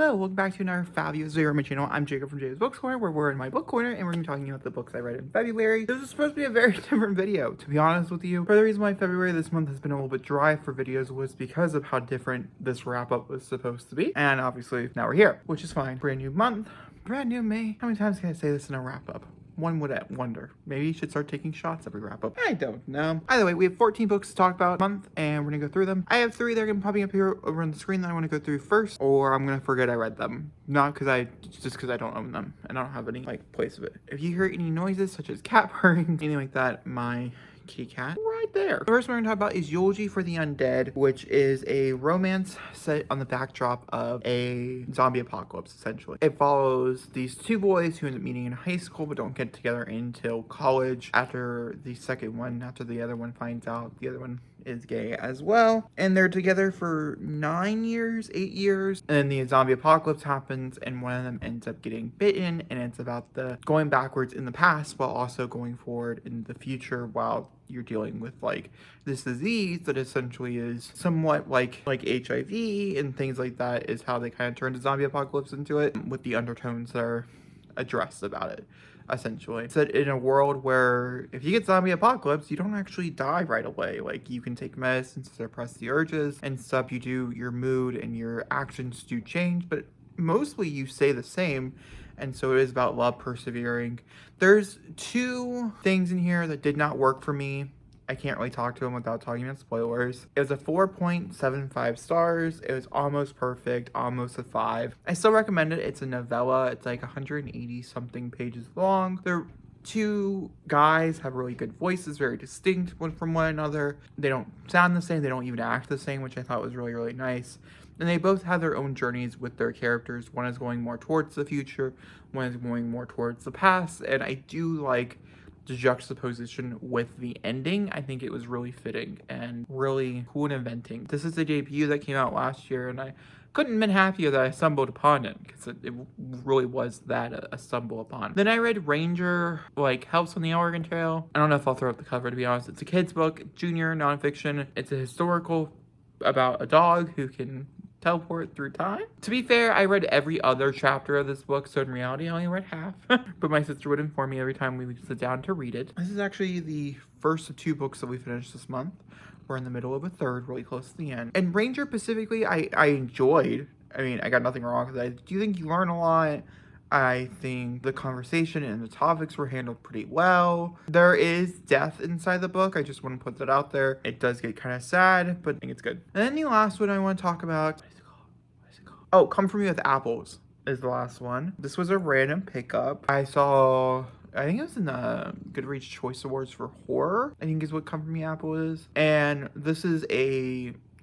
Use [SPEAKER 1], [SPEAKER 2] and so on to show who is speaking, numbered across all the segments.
[SPEAKER 1] Hello, welcome back to another fabulous video on my channel. I'm Jacob from Jacob's Book Corner, where we're in my book corner and we're going to be talking about the books I read in February. This is supposed to be a very different video, to be honest with you. Part of the reason why February this month has been a little bit dry for videos was because of how different this wrap-up was supposed to be. And obviously, now we're here, which is fine. Brand new month, brand new me. How many times can I say this in a wrap-up? One would wonder. Maybe you should start taking shots every wrap-up. I don't know. Either way, we have 14 books to talk about a month, and we're gonna go through them. I have 3 that are gonna be popping up here over on the screen that I want to go through first, or I'm gonna forget I read them. Not just because I don't own them, and I don't have any, place of it. If you hear any noises, such as cat purring, anything like that, my kitty cat right there. The first one we're gonna talk about is Yoji for the Undead, which is a romance set on the backdrop of a zombie apocalypse, essentially. It follows these 2 boys who end up meeting in high school but don't get together until college after the other one finds out the other one is gay as well. And they're together for 8 years. And then the zombie apocalypse happens and one of them ends up getting bitten, and it's about the going backwards in the past while also going forward in the future while you're dealing with this disease that essentially is somewhat like HIV and things like that, is how they kind of turned the zombie apocalypse into it, with the undertones that are addressed about it. Essentially, it's in a world where if you get zombie apocalypse, you don't actually die right away. You can take medicine to suppress the urges and stuff. Your mood and your actions do change, but mostly you stay the same. And so it is about love persevering. There's 2 things in here that did not work for me. I can't really talk to them without talking about spoilers. It was a 4.75 stars. It was almost perfect, almost a 5. I still recommend it. It's a novella. It's 180 something pages long. They're 2 guys have really good voices, very distinct one from one another. They don't sound the same. They don't even act the same, which I thought was really, really nice. And they both have their own journeys with their characters. One is going more towards the future. One is going more towards the past. And I do like the juxtaposition with the ending. I think it was really fitting and really cool and inventing. This is a debut that came out last year, and I couldn't have been happier that I stumbled upon it, because it really was that a stumble upon. Then I read Ranger, Helps on the Oregon Trail. I don't know if I'll throw up the cover, to be honest. It's a kid's book, junior nonfiction. It's a historical about a dog who can teleport through time. To be fair, I read every other chapter of this book, so in reality I only read half. But my sister would inform me every time we would sit down to read it. This is actually the first of 2 books that we finished this month. We're in the middle of a 3rd, really close to the end. And Ranger specifically, I enjoyed. I mean, I got nothing wrong with it. I do think you learn a lot. I think the conversation and the topics were handled pretty well. There is death inside the book. I just want to put that out there. It does get kind of sad, but I think it's good. And then the last one I want to talk about, what is it called? Oh, Come For Me With Apples is the last one. This was a random pickup. I think it was in the Goodreads Choice Awards for horror, I think is what Come For Me Apple is. And this is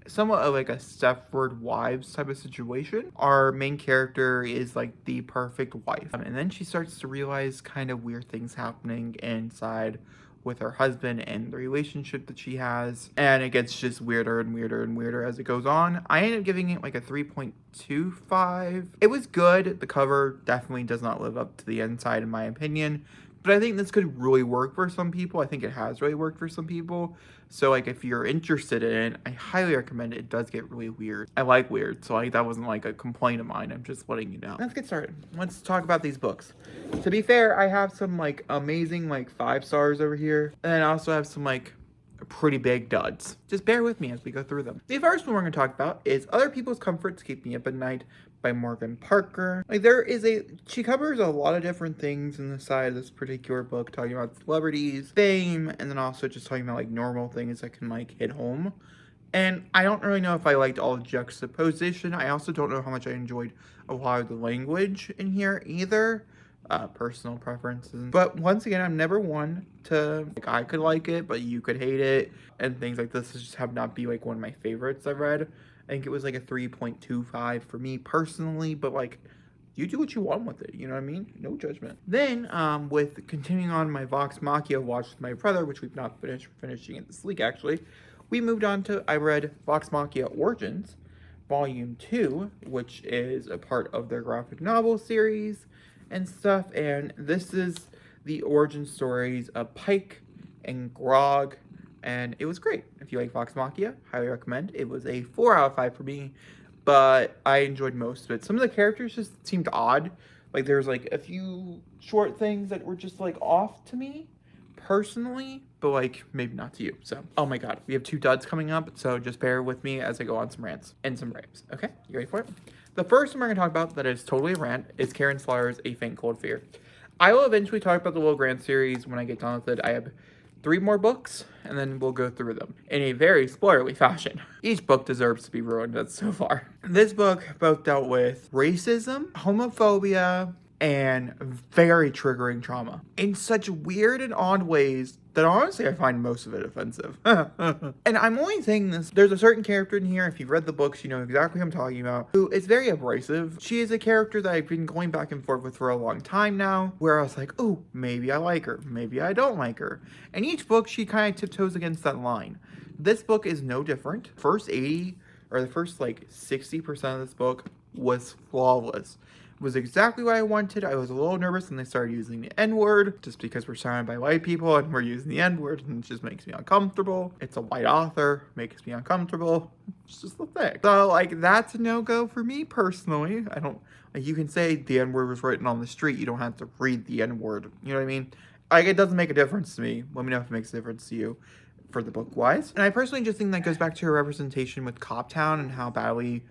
[SPEAKER 1] somewhat of a Stepford Wives type of situation. Our main character is the perfect wife. And then she starts to realize kind of weird things happening inside with her husband and the relationship that she has. And it gets just weirder and weirder and weirder as it goes on. I ended up giving it a 3.25. It was good. The cover definitely does not live up to the inside in my opinion. But I think this could really work for some people. I think it has really worked for some people. So if you're interested in it, I highly recommend it. It does get really weird. I like weird, so that wasn't a complaint of mine. I'm just letting you know. Let's get started. Let's talk about these books. To be fair, I have some amazing 5 stars over here. And I also have some pretty big duds. Just bear with me as we go through them. The first one we're going to talk about is Other People's Comforts Keep Me Up at Night by Morgan Parker. She covers a lot of different things in the side of this particular book, talking about celebrities, fame, and then also just talking about normal things that can hit home. And I don't really know if I liked all the juxtaposition. I also don't know how much I enjoyed a lot of the language in here either. Personal preferences. But once again, I'm never one to I could like it, but you could hate it, and things like this just have not be one of my favorites I've read. I think it was a 3.25 for me personally, but you do what you want with it, you know what I mean? No judgment. Then, with continuing on my Vox Machina watch with my brother, which we've not finishing it this week actually, we moved on to, I read Vox Machina Origins, Volume 2, which is a part of their graphic novel series and stuff, and this is the origin stories of Pike and Grog, and it was great. If you like Vox Machina, highly recommend. It was a 4 out of 5 for me, but I enjoyed most of it. Some of the characters just seemed odd. Like, there's like a few short things that were just like off to me personally, but like maybe not to you. So, oh my god, we have 2 duds coming up, so just bear with me as I go on some rants and some raves. Okay, you ready for it? The first one we're gonna talk about that is totally a rant is Karen Slaughter's A Faint Cold Fear. I will eventually talk about the Will Grant series when I get done with it. I have 3 more books, and then we'll go through them in a very spoilerly fashion. Each book deserves to be ruined so far. This book both dealt with racism, homophobia, and very triggering trauma in such weird and odd ways that honestly I find most of it offensive. And I'm only saying this, there's a certain character in here, if you've read the books, you know exactly what I'm talking about, who is very abrasive. She is a character that I've been going back and forth with for a long time now, where I was like, oh, maybe I like her, maybe I don't like her. And each book, she kind of tiptoes against that line. This book is no different. First 80, or the first like 60% of this book was flawless. Was exactly what I wanted. I was a little nervous when they started using the N-word, just because we're surrounded by white people and we're using the N-word, and it just makes me uncomfortable. It's a white author, makes me uncomfortable. It's just the thing. So, like, that's a no-go for me personally. I don't, like, you can say the N-word was written on the street. You don't have to read the N-word. You know what I mean? Like, it doesn't make a difference to me. Let me know if it makes a difference to you for the book-wise. And I personally just think that goes back to her representation with Coptown and how badly,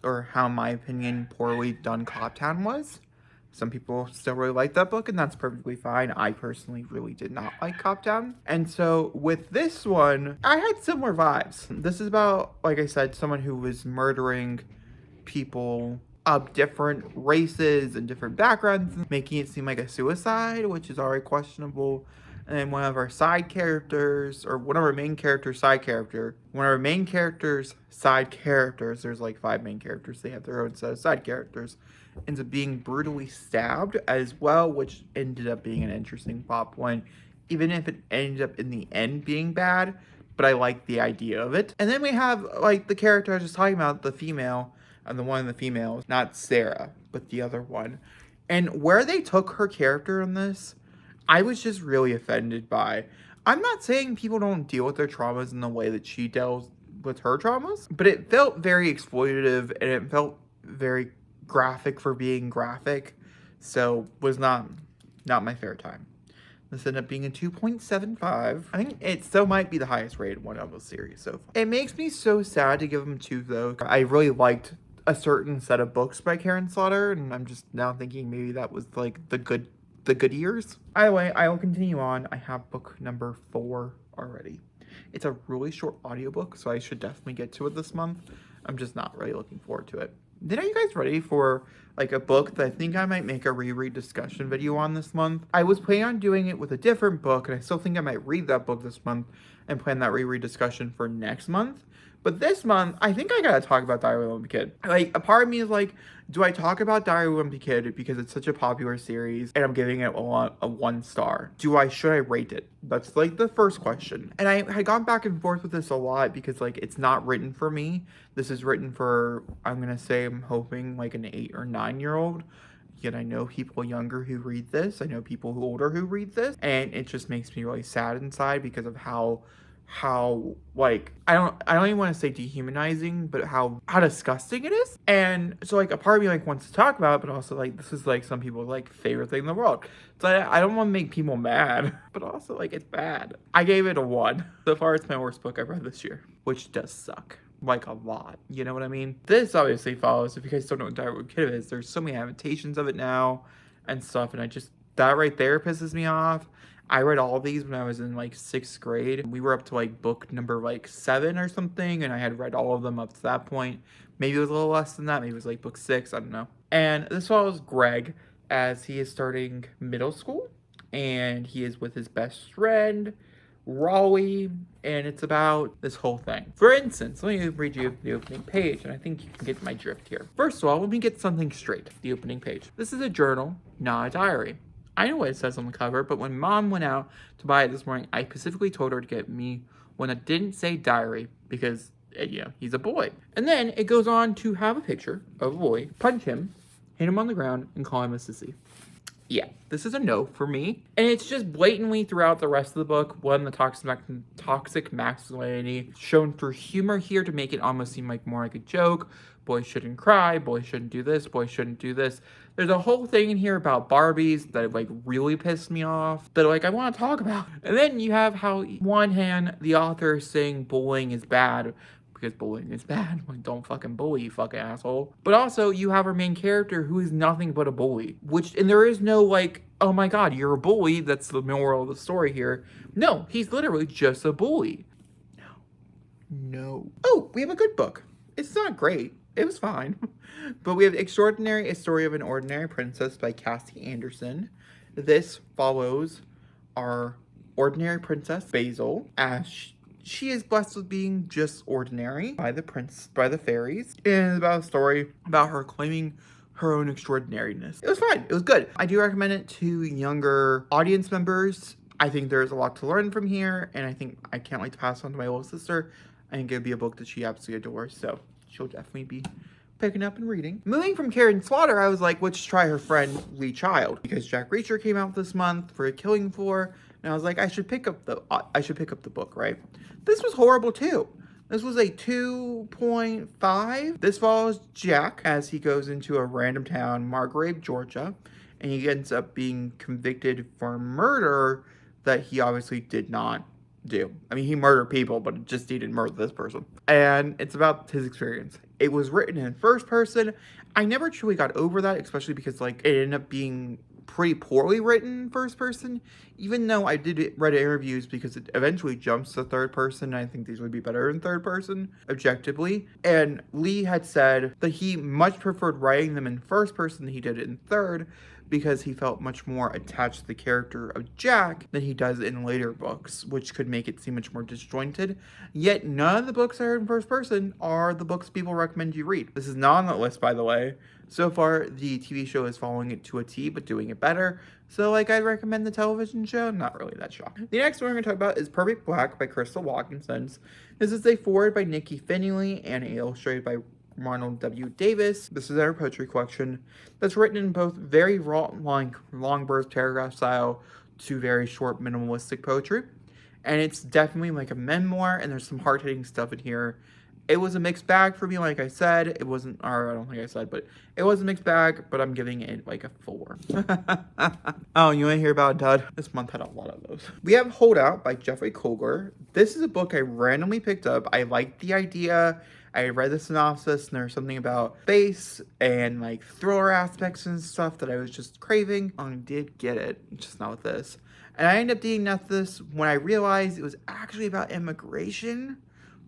[SPEAKER 1] or how, in my opinion, poorly done Coptown was. Some people still really like that book, and that's perfectly fine. I personally really did not like Coptown. And so with this one, I had similar vibes. This is about, like I said, someone who was murdering people of different races and different backgrounds, making it seem like a suicide, which is already questionable. And then one of our side characters, or one of our main characters' side character, there's like 5 main characters, they have their own set of side characters, ends up being brutally stabbed as well, which ended up being an interesting plot point, even if it ended up in the end being bad, but I like the idea of it. And then we have, like, the character I was just talking about, the female, and the one in the female, not Sarah, but the other one. And where they took her character in this, I was just really offended by. I'm not saying people don't deal with their traumas in the way that she deals with her traumas, but it felt very exploitative and it felt very graphic for being graphic, so was not my fair time. This ended up being a 2.75. I think it still might be the highest rated one of the series so far. It makes me so sad to give them 2 though. I really liked a certain set of books by Karen Slaughter, and I'm just now thinking maybe that was like the good years. Either way, I will continue on. I have book number 4 already. It's a really short audiobook, so I should definitely get to it this month. I'm just not really looking forward to it. Then are you guys ready for like a book that I think I might make a reread discussion video on this month? I was planning on doing it with a different book, and I still think I might read that book this month and plan that reread discussion for next month. But this month, I think I gotta talk about Diary of a Wimpy Kid. Like, a part of me is like, do I talk about Diary of a Wimpy Kid because it's such a popular series and I'm giving it a 1 star? Should I rate it? That's like the first question. And I had gone back and forth with this a lot because like it's not written for me. This is written for, I'm gonna say, I'm hoping like an 8 or 9-year-old. Yet I know people younger who read this. I know people who older who read this. And it just makes me really sad inside because of how like I don't even want to say dehumanizing, but how disgusting it is. And so like a part of me like wants to talk about it, but also like this is like some people's like favorite thing in the world. So I don't want to make people mad, but also like it's bad. I gave it a 1. So far it's my worst book I've read this year, which does suck. Like a lot, you know what I mean? This obviously follows, if you guys don't know what Diary of a Wimpy Kid is, there's so many adaptations of it now and stuff, and I just, that right there pisses me off. I read all of these when I was in like 6th grade. We were up to like book number like 7 or something, and I had read all of them up to that point. Maybe it was a little less than that. Maybe it was like book 6. I don't know. And this follows Greg as he is starting middle school, and he is with his best friend, Raleigh, and it's about this whole thing. For instance, let me read you the opening page, and I think you can get my drift here. First of all, let me get something straight. The opening page. This is a journal, not a diary. I know what it says on the cover, but when Mom went out to buy it this morning, I specifically told her to get me one that didn't say diary because, you know, he's a boy. And then it goes on to have a picture of a boy, punch him, hit him on the ground, and call him a sissy. Yeah, this is a no for me. And it's just blatantly throughout the rest of the book, one, the toxic masculinity shown through humor here to make it almost seem like more like a joke, boys shouldn't cry, boys shouldn't do this, boys shouldn't do this. There's a whole thing in here about Barbies that like really pissed me off, that like I want to talk about. And then you have how, one hand, the author is saying bullying is bad, because bullying is bad. Like, don't fucking bully, you fucking asshole. But also, you have our main character who is nothing but a bully. And there is no like, oh my god, you're a bully, that's the moral of the story here. No, he's literally just a bully. No. Oh, we have a good book. It's not great. It was fine. But we have Extraordinary, A Story of an Ordinary Princess by Cassie Anderson. This follows our ordinary princess, Basil, as she is blessed with being just ordinary by the fairies. And it's about a story about her claiming her own extraordinariness. It was fine. It was good. I do recommend it to younger audience members. I think there's a lot to learn from here, and I can't wait to pass on to my little sister. I think it'd be a book that she absolutely adores, so she'll definitely be picking up and reading. Moving from Karen Slaughter, I was like, let's try her friend Lee Child, because Jack Reacher came out this month for A Killing Floor, and I was like, I should pick up the book, right? This was horrible too. This was a 2.5. This follows Jack as he goes into a random town, Margrave, Georgia, and he ends up being convicted for murder that he obviously did not do. I mean, he murdered people, but he didn't murder this person. And it's about his experience. It was written in first person. I never truly got over that, especially because like it ended up being pretty poorly written in first person, even though I did read interviews because it eventually jumps to third person. And I think these would be better in third person, objectively. And Lee had said that he much preferred writing them in first person than he did it in third, because he felt much more attached to the character of Jack than he does in later books, which could make it seem much more disjointed. Yet none of the books that are in first person are the books people recommend you read. This is not on that list, by the way. So far, the TV show is following it to a T, but doing it better. So, like, I'd recommend the television show. Not really that shocked. The next one we're going to talk about is Perfect Black by Crystal Watkins. This is a foreword by Nikki Finley and illustrated by Ronald W. Davis. This is our poetry collection that's written in both very long burst paragraph style to very short minimalistic poetry. And it's definitely like a memoir, and there's some hard-hitting stuff in here. It was a mixed bag for me, like I said. It wasn't, or I don't think I said, but it was a mixed bag, but I'm giving it like a 4. Oh, you want to hear about Dud? This month had a lot of those. We have Holdout by Jeffrey Colgar. This is a book I randomly picked up. I liked the idea. I read the synopsis, and there's something about space and like thriller aspects and stuff that I was just craving. I did get it, just not with this. And I ended up dealing with this when I realized it was actually about immigration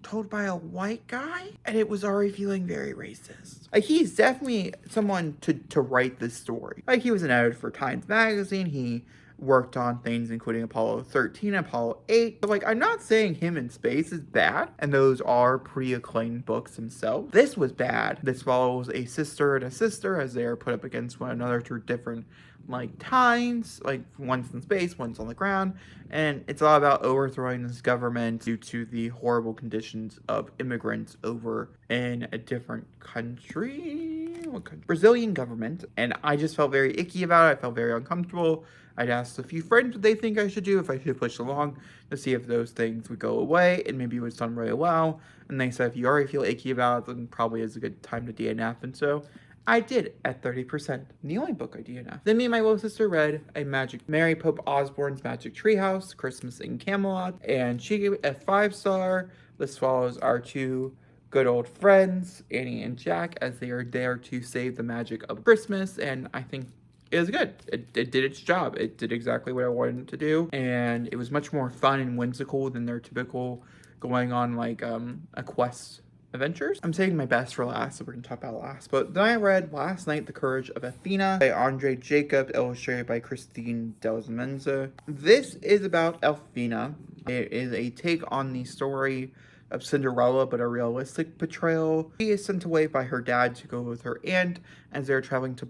[SPEAKER 1] told by a white guy, and it was already feeling very racist. Like, he's definitely someone to write this story. Like, he was an editor for Times Magazine. He worked on things including Apollo 13, Apollo 8. But, like, I'm not saying him in space is bad, and those are pretty acclaimed books themselves. This was bad. This follows a sister and a sister as they are put up against one another through different like times, like one's in space, one's on the ground, and it's all about overthrowing this government due to the horrible conditions of immigrants over in a different country. What country? Brazilian government. And I just felt very icky about it. I felt very uncomfortable. I'd asked a few friends what they think I should do, if I should push along to see if those things would go away, and maybe it was done really well. And they said if you already feel icky about it, then probably is a good time to DNF. And so I did at 30%. The only book I DNF. Then me and my little sister read Mary Pope Osborne's Magic Treehouse, Christmas in Camelot, and she gave it a 5-star. This follows our two good old friends, Annie and Jack, as they are there to save the magic of Christmas, and I think it was good. It did its job. It did exactly what I wanted it to do, and it was much more fun and whimsical than their typical going on like a quest adventures. I'm saving my best for last, so we're gonna talk about last. But then I read last night The Courage of Athena by Andre Jacob, illustrated by Christine Delazamenza. This is about Athena. It is a take on the story of Cinderella, but a realistic portrayal. She is sent away by her dad to go with her aunt as they're traveling to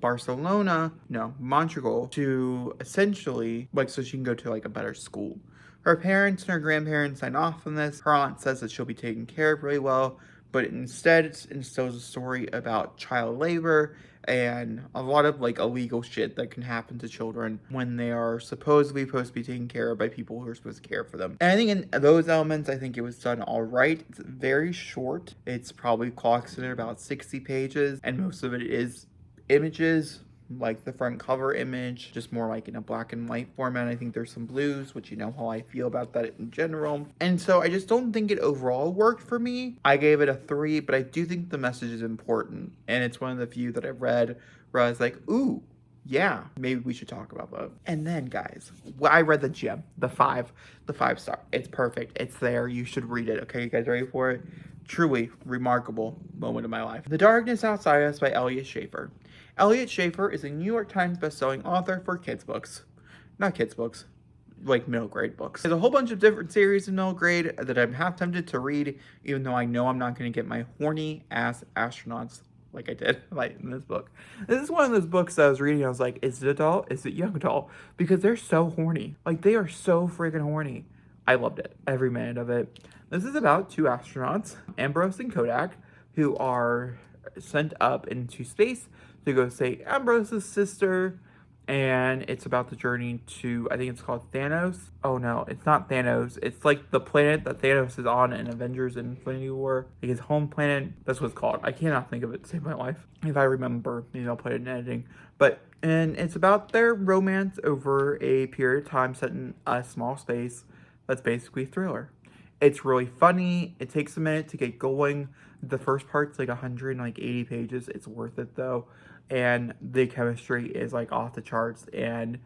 [SPEAKER 1] Montreal, to essentially, like, so she can go to like a better school. Her parents and her grandparents sign off on this. Her aunt says that she'll be taken care of really well, but instead it instills a story about child labor and a lot of like illegal shit that can happen to children when they are supposed to be taken care of by people who are supposed to care for them. And I think in those elements, I think it was done all right. It's very short. It's probably clocks in at about 60 pages, and most of it is images, like the front cover image, just more like in a black and white format. I think there's some blues, which you know how I feel about that in general. And so I just don't think it overall worked for me. I gave it a 3, but I do think the message is important. And it's one of the few that I've read where I was like, ooh, yeah, maybe we should talk about that. And then, guys, I read the gem, the 5 star. It's perfect. It's there. You should read it. Okay, you guys ready for it? Truly remarkable moment of my life. The Darkness Outside Us by Elliot Schaefer. Elliot Schaefer is a New York Times bestselling author for kids books. Not kids books, like middle grade books. There's a whole bunch of different series in middle grade that I'm half tempted to read, even though I know I'm not going to get my horny ass astronauts like I did like in this book. This is one of those books that I was reading. I was like, is it adult? Is it young adult? Because they're so horny. Like, they are so freaking horny. I loved it. Every minute of it. This is about 2 astronauts, Ambrose and Kodak, who are sent up into space to go save Ambrose's sister, and it's about the journey to, I think it's called Thanos. Oh no, it's not Thanos. It's like the planet that Thanos is on in Avengers Infinity War. Like his home planet. That's what it's called. I cannot think of it to save my life. If I remember, maybe I'll put it in editing. And it's about their romance over a period of time set in a small space that's basically thriller. It's really funny. It takes a minute to get going. The first part's like 180 pages. It's worth it though. And the chemistry is like off the charts, and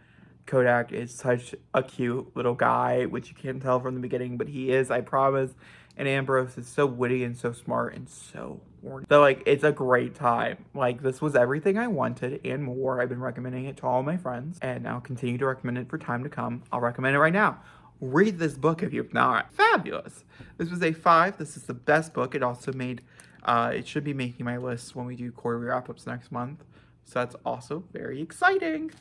[SPEAKER 1] Kodak is such a cute little guy, which you can't tell from the beginning, but he is, I promise. And Ambrose is so witty and so smart and so horny. So like, it's a great time. Like, this was everything I wanted and more. I've been recommending it to all my friends, and I'll continue to recommend it for time to come. I'll recommend it right now. Read this book if you've not. Fabulous. This was a 5. This is the best book. It also made, it should be making my list when we do quarterly wrap-ups next month. So that's also very exciting.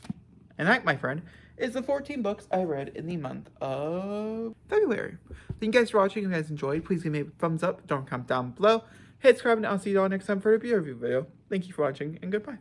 [SPEAKER 1] And that, my friend, is the 14 books I read in the month of February. Thank you guys for watching. If you guys enjoyed, please give me a thumbs up. Don't comment down below. Hit subscribe, and I'll see you all next time for a review video. Thank you for watching, and goodbye.